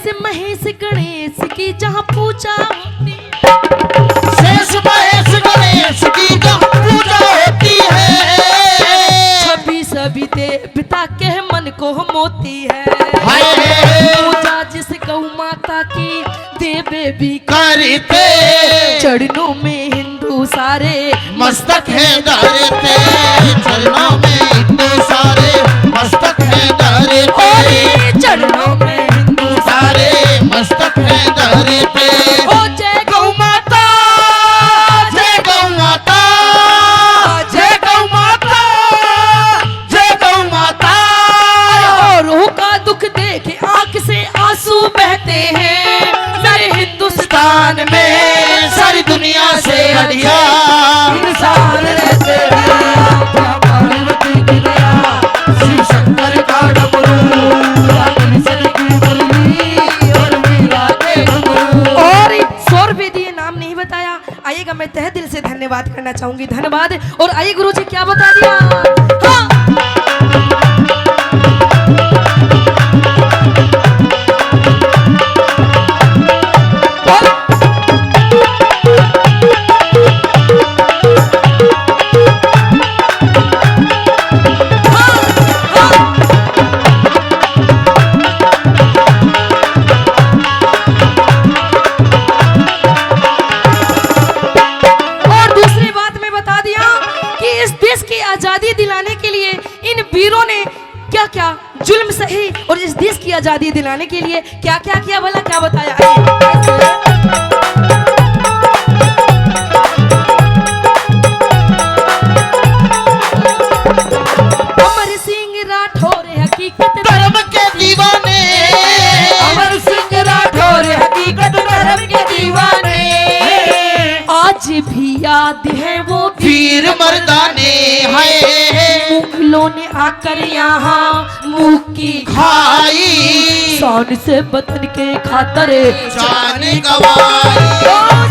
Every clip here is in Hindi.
शेष महेश गणेश की जहाँ पूजा होती शेष महेश गणेश की जहाँ पूजा होती है, छवि सभी देवता के मन को मोती है। पूजा जिस गौ माता की देवे भी करते, चरणों में हिंदू सारे मस्तक है धरते, चरणों में हिंदू सारे मस्तक है धरते, चरणों में हिंदू सारे मस्तक है धरते। ओ जय गौ माता, जय गौ माता, जय गौ माता, जय गौ माता। औरों का दुख देखे आंख से आंसू बहते हैं, मेरे हिंदुस्तान में सारी दुनिया से अधिया इंसान रहते हैं। पार्वती की दया, शिव शंकर का डमरू, कृष्ण की मुरली और मीरा के घुंघरू। और स्वर भी दिए, नाम नहीं बताया। आइएगा, मैं तहे दिल से धन्यवाद करना चाहूंगी, धन्यवाद। और आइए गुरुजी क्या बता दिया। हाँ। आजादी दिलाने के लिए इन वीरों ने क्या क्या जुल्म सही, और इस देश की आजादी दिलाने के लिए क्या क्या किया, भला क्या बताया। अमर सिंह राठौर हकीकत धर्म के दीवाने, अमर सिंह राठौर हकीकत धर्म के दीवाने, आज भी याद है वो वीर मर्दाने हैं, मुगलों ने आकर यहाँ मुंह की खाई, शान से वतन के खातर जान गवाई,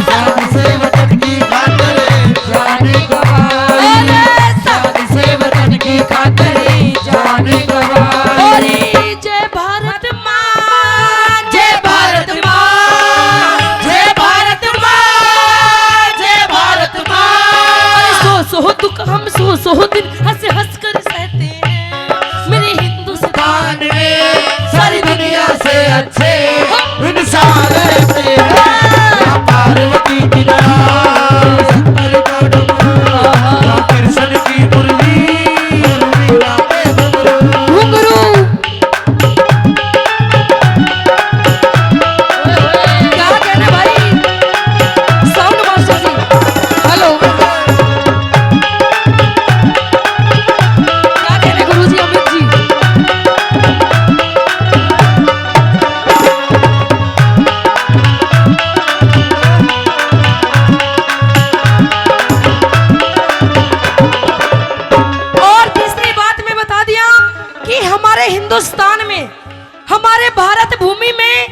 शान से वतन की खातर जान गवाई, शान से वतन की खातर जान गवाई। जय भारत माँ, जय भारत माँ, जय भारत माँ, जय भारत माँ। सो दुख हम सो दिन हंस हंस कर सहते हैं, मेरे हिंदुस्तान में सारी दुनिया से अच्छे इंसान रहते हैं। पार्वती की दया, शंकर का डमरू, कृष्ण की मुरली और मीरा के घुंघरू। क्या कहना भाई, साउंड मास्टर जी, हेलो। क्या कहने गुरुजी अमित जी। और तीसरी बात मैं बता दिया कि हमारे हिंदुस्तान में, हमारे भारत भूमि में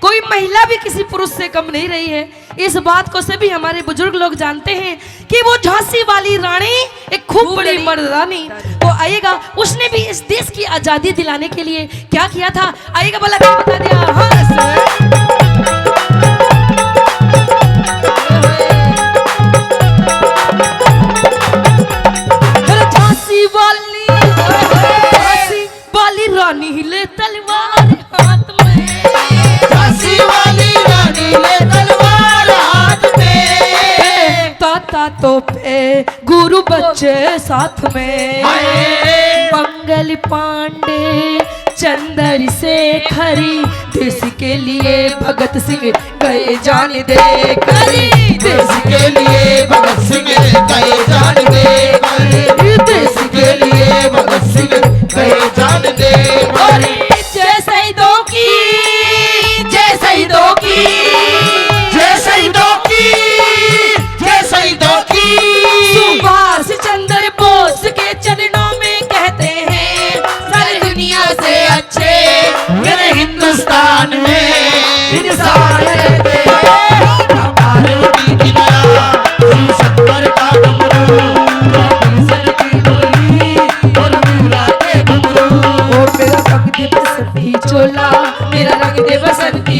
कोई महिला भी किसी पुरुष से कम नहीं रही है। इस बात को सभी हमारे बुजुर्ग लोग जानते हैं कि वो झांसी वाली रानी एक खूब बड़ी मर्दानी। तो आइएगा, उसने भी इस देश की आजादी दिलाने के लिए क्या किया था, आइएगा भला क्या बता दिया। हाँ झांसी वाली रानी हिले तलवार हाथ में, झांसी वाली रानी ले तलवार हाथ में, ताता तोपे गुरु बच्चे साथ में, मंगल पांडे चंदर से खरी, देश के लिए भगत सिंह गए जान दे करी, देश के लिए भगत सिंह गए जान दे करी, देश के लिए भगत सिंह गए जान दे करी। जय शहीदों की, जय शहीदों की, जय शहीदों की, जय शहीदों की। सुभाष चंद्र बोस के चरणों में कहते हैं, सारी दुनिया से अच्छे मेरे हिंदुस्तान में इंसान रहते हैं। पार्वती की दया, शिव शंकर का डमरू, कृष्ण की मुरली और मीरा के घुंघरू। ओ मेरा रंग दे बसंती चोला, मेरा रंग दे बसंती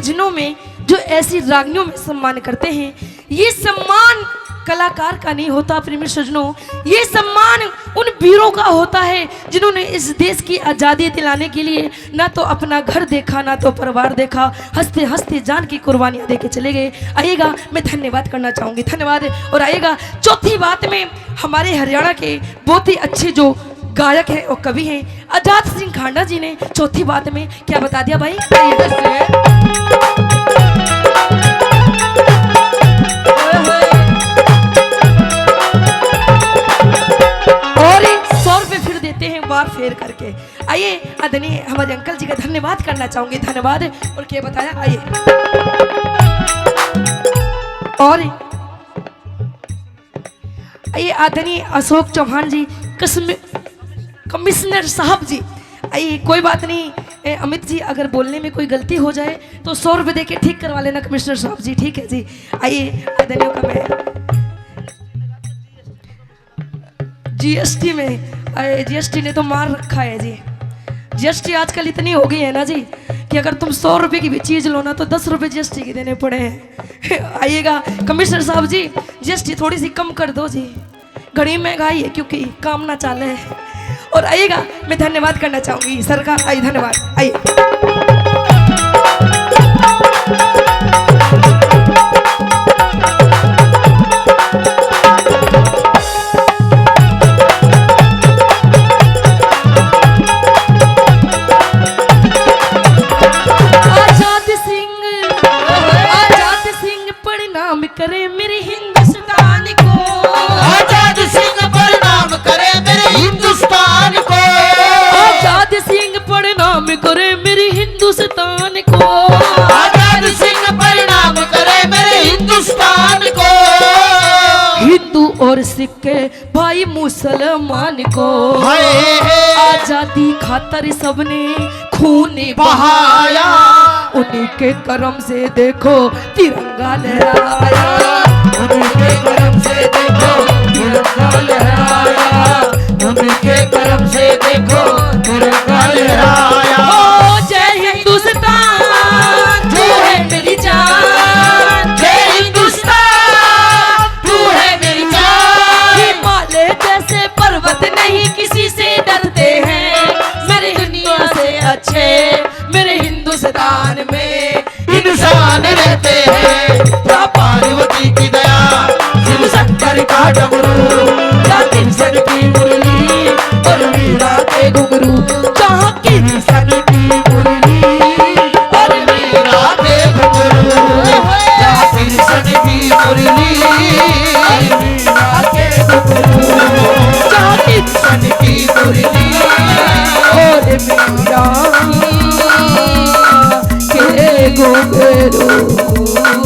भजनों में, जो ऐसी रागनियों में सम्मान करते हैं, ये सम्मान कलाकार का नहीं होता प्रेमी सज्जनों, ये सम्मान उन वीरों का होता है जिन्होंने इस देश की आज़ादी दिलाने के लिए ना तो अपना घर देखा, ना तो परिवार देखा, हंसते हंसते जान की कुर्बानियां देके चले गए। आइएगा, मैं धन्यवाद करना चाहूँगी, धन्यवाद। और आइएगा चौथी बात में, हमारे हरियाणा के बहुत ही अच्छे जो गायक हैं और कवि हैं आजाद सिंह खांडा जी ने चौथी बात में क्या बता दिया भाई। और 100 रुपये फिर देते हैं बार फेर करके। आइए आदरणीय हमारे अंकल जी का धन्यवाद करना चाहूंगी, धन्यवाद। और क्या बताया, आइए। और आइए आदरणीय अशोक चौहान जी, कमिश्नर साहब जी। आइए, कोई बात नहीं अमित जी, अगर बोलने में कोई गलती हो जाए तो 100 रुपये दे के ठीक करवा लेना कमिश्नर साहब जी, ठीक है जी। आइए आदरणीय का मैं जीएसटी में, जीएसटी ने तो मार रखा है जी। जीएसटी आजकल इतनी हो गई है ना जी कि अगर तुम 100 रुपये की भी चीज़ लो ना तो 10 रुपये जीएसटी के देने पड़े हैं। आइएगा कमिश्नर साहब जी, जीएसटी थोड़ी सी कम कर दो जी, घड़ी महंगाई है क्योंकि काम ना चाले है। और आइएगा, मैं धन्यवाद करना चाहूंगी सरकार। आइए, धन्यवाद। आइए आजाद सिंह प्रणाम करे मेरे हिंदुस्तान को, आजाद सिंह प्रणाम करे मेरे हिंदुस्तान को, आजाद सिंह प्रणाम करे मेरे हिंदुस्तान को, आजाद सिंह प्रणाम करे मेरे हिंदुस्तान को। हिंदू और सिख भाई मुसलमान को, आजादी खातर सबने खून बहाया, उन्हीं के करम से देखो तिरंगा लहराया, उनके करम से देखो तिरंगा लहराया, उनके करम से देखो तिरंगा लहराया। ओ जय हिंदुस्तान, तू है मेरी जान, जय हिंदुस्तान, तू है मेरी जान। हिमालय जैसे पर्वत नहीं किसी से डरते हैं, मेरे दुनिया से अच्छे मेरे हिंदुस्तान में इंसान रहते हैं। या पार्वती की दया, शिव शंकर का डमरू, या कृष्ण की मुरली और मीरा के घुंघरू, जहाँ की कृष्ण की मुरली और मीरा के घुंघरू, या कृष्ण की मुरली और मीरा के घुंघरू, जहाँ की कृष्ण की मुरली और मीरा के घुंघरू।